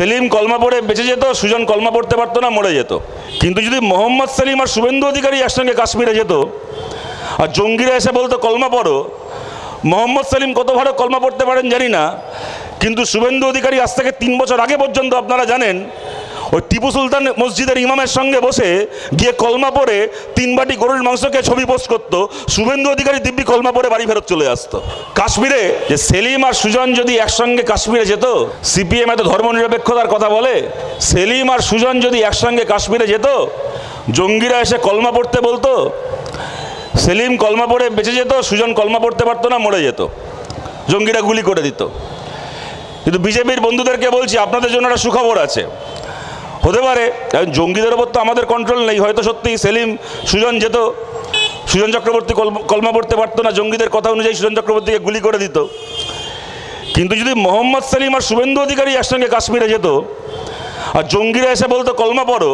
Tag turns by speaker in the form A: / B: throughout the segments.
A: সেলিম কলমা পড়ে বেঁচে যেত, সুজন কলমা পড়তে পারতো না, মরে যেত। কিন্তু যদি মোহাম্মদ সেলিম আর শুভেন্দু অধিকারী একসঙ্গে কাশ্মীরে যেত আর জঙ্গিরা এসে বলতো কলমা পড়ো, মোহাম্মদ সেলিম কত ভালো কলমা পড়তে পারেন জানি না, কিন্তু শুভেন্দু অধিকারী আজ থেকে 3 বছর আগে পর্যন্ত আপনারা জানেন ওই টিপু সুলতান মসজিদের ইমামের সঙ্গে বসে গিয়ে কলমা পড়ে 3 বাটি গরুর মাংসকে ছবি পোস্ট করতো, শুভেন্দু অধিকারী দিব্যি কলমা পড়ে বাড়ি ফেরত চলে আসতো। কাশ্মীরে যে সেলিম আর সুজন যদি একসঙ্গে কাশ্মীরে যেত, সিপিএম এত ধর্মনিরপেক্ষতার কথা বলে, সেলিম আর সুজন যদি একসঙ্গে কাশ্মীরে যেত, জঙ্গিরা এসে কলমা পড়তে বলতো, সেলিম কলমা পড়ে বেঁচে যেত, সুজন কলমা পড়তে পারতো না, মরে যেত, জঙ্গিরা গুলি করে দিত। কিন্তু বিজেপির বন্ধুদেরকে বলছি, আপনাদের জন্য একটা সুখবর আছে। হতে পারে জঙ্গিদের ওপর তো আমাদের কন্ট্রোল নেই, হয়তো সত্যি সেলিম সুজন যেত, সুজন চক্রবর্তী কলমা পড়তে পারতো না, জঙ্গিদের কথা অনুযায়ী সুজন চক্রবর্তীকে গুলি করে দিত। কিন্তু যদি মোহাম্মদ সেলিম আর শুভেন্দু অধিকারী একসঙ্গে কাশ্মীরে যেত আর জঙ্গিরা এসে বলতো কলমা পড়ো,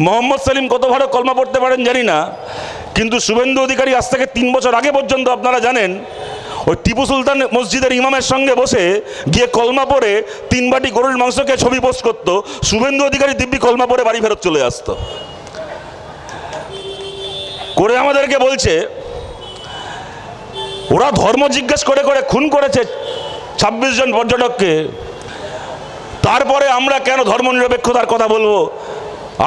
A: মোহাম্মদ সেলিম কত ভালো কলমা পড়তে পারেন জানি না, কিন্তু শুভেন্দু অধিকারী আজ থেকে 3 বছর আগে পর্যন্ত আপনারা জানেন ওই টিপু সুলতান মসজিদের ইমামের সঙ্গে বসে গিয়ে কলমা পড়ে 3 বাটি গরুর মাংসকে ছবি পোস্ট করতো, শুভেন্দু অধিকারী দিব্যি কলমা পড়ে বাড়ি ফেরত চলে আসতো। করে আমাদেরকে বলছে ওরা ধর্ম জিজ্ঞেস করে করে খুন করেছে 26 জন পর্যটককে, তারপরে আমরা কেন ধর্মনিরপেক্ষতার কথা বলবো?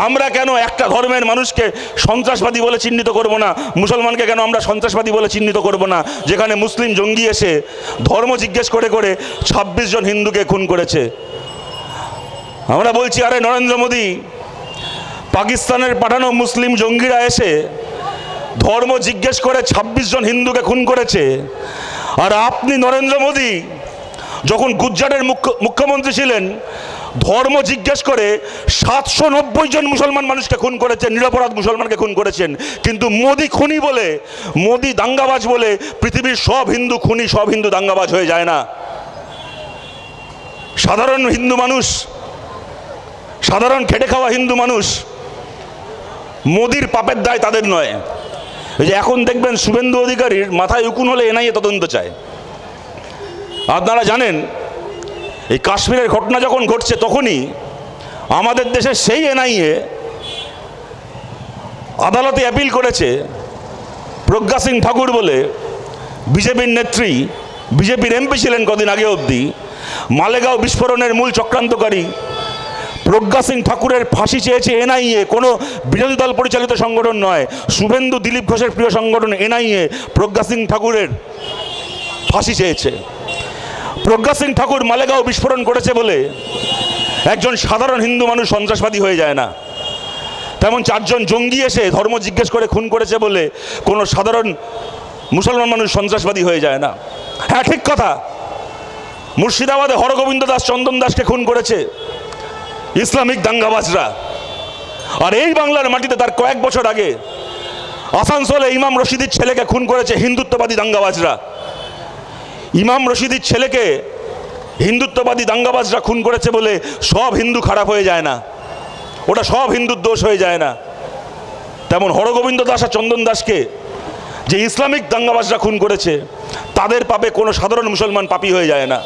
A: আমরা কেন একটা ধর্মের মানুষকে সন্ত্রাসবাদী বলে চিহ্নিত করব না? মুসলমানকে কেন আমরা সন্ত্রাসবাদী বলে চিহ্নিত করব না, যেখানে মুসলিম জঙ্গি এসে ধর্ম জিজ্ঞেস করে করে 26 জন হিন্দুকে খুন করেছে? আমরা বলছি, আরে নরেন্দ্র মোদী, পাকিস্তানের পাঠানো মুসলিম জঙ্গিরা এসে ধর্ম জিজ্ঞেস করে 26 জন হিন্দুকে খুন করেছে, আর আপনি নরেন্দ্র মোদী যখন গুজরাটের মুখ্যমন্ত্রী ছিলেন ধর্ম জিজ্ঞেস করে 790 জন মুসলমান মানুষকে খুন করেছেন, নিরপরাধ মুসলমানকে খুন করেছেন। কিন্তু মোদি খুনি বলে, মোদি দাঙ্গাবাজ বলে পৃথিবীর সব হিন্দু খুনি, সব হিন্দু দাঙ্গাবাজ হয়ে যায় না। সাধারণ হিন্দু মানুষ, সাধারণ খেটে খাওয়া হিন্দু মানুষ, মোদির পাপের দায় তাদের নয়। এই যে এখন দেখবেন শুভেন্দু অধিকারীর মাথায় উকুন হলে এনআইএ তদন্ত চায়। আপনারা জানেন এই কাশ্মীরের ঘটনা যখন ঘটছে তখনই আমাদের দেশের সেই এনআইএ আদালতে অ্যাপিল করেছে প্রজ্ঞা সিং ঠাকুর বলে বিজেপির নেত্রী, বিজেপির এমপি ছিলেন কদিন আগে অবধি, মালেগাঁও বিস্ফোরণের মূল চক্রান্তকারী প্রজ্ঞা সিং ঠাকুরের ফাঁসি চেয়েছে এনআইএ, কোনো বিরোধী দল পরিচালিত সংগঠন নয়, শুভেন্দু দিলীপ ঘোষের প্রিয় সংগঠন এনআইএ প্রজ্ঞা সিং ঠাকুরের ফাঁসি চেয়েছে। প্রজ্ঞা সিং ঠাকুর মালেগাঁও বিস্ফোরণ করেছে বলে একজন সাধারণ হিন্দু মানুষ সন্ত্রাসবাদী হয়ে যায় না, তেমন 4 জন জঙ্গি এসে ধর্ম জিজ্ঞেস করে খুন করেছে বলে কোনো সাধারণ মুসলমান মানুষ সন্ত্রাসবাদী হয়ে যায় না। হ্যাঁ, ঠিক কথা, মুর্শিদাবাদে হরগোবিন্দ দাস, চন্দন দাসকে খুন করেছে ইসলামিক দাঙ্গাবাজরা, আর এই বাংলার মাটিতে তার কয়েক বছর আগে আসানসোলে ইমাম রশিদির ছেলেকে খুন করেছে হিন্দুত্ববাদী দাঙ্গাবাজরা। ইমাম রশিদির ছেলেকে হিন্দুত্ববাদী দাঙ্গাবাজরা খুন করেছে বলে সব হিন্দু খারাপ হয়ে যায় না, ওটা সব হিন্দুর দোষ হয়ে যায় না। তেমন হরগোবিন্দ দাস আর চন্দন দাসকে যে ইসলামিক দাঙ্গাবাজরা খুন করেছে তাদের পাপে কোনো সাধারণ মুসলমান পাপী হয়ে যায় না।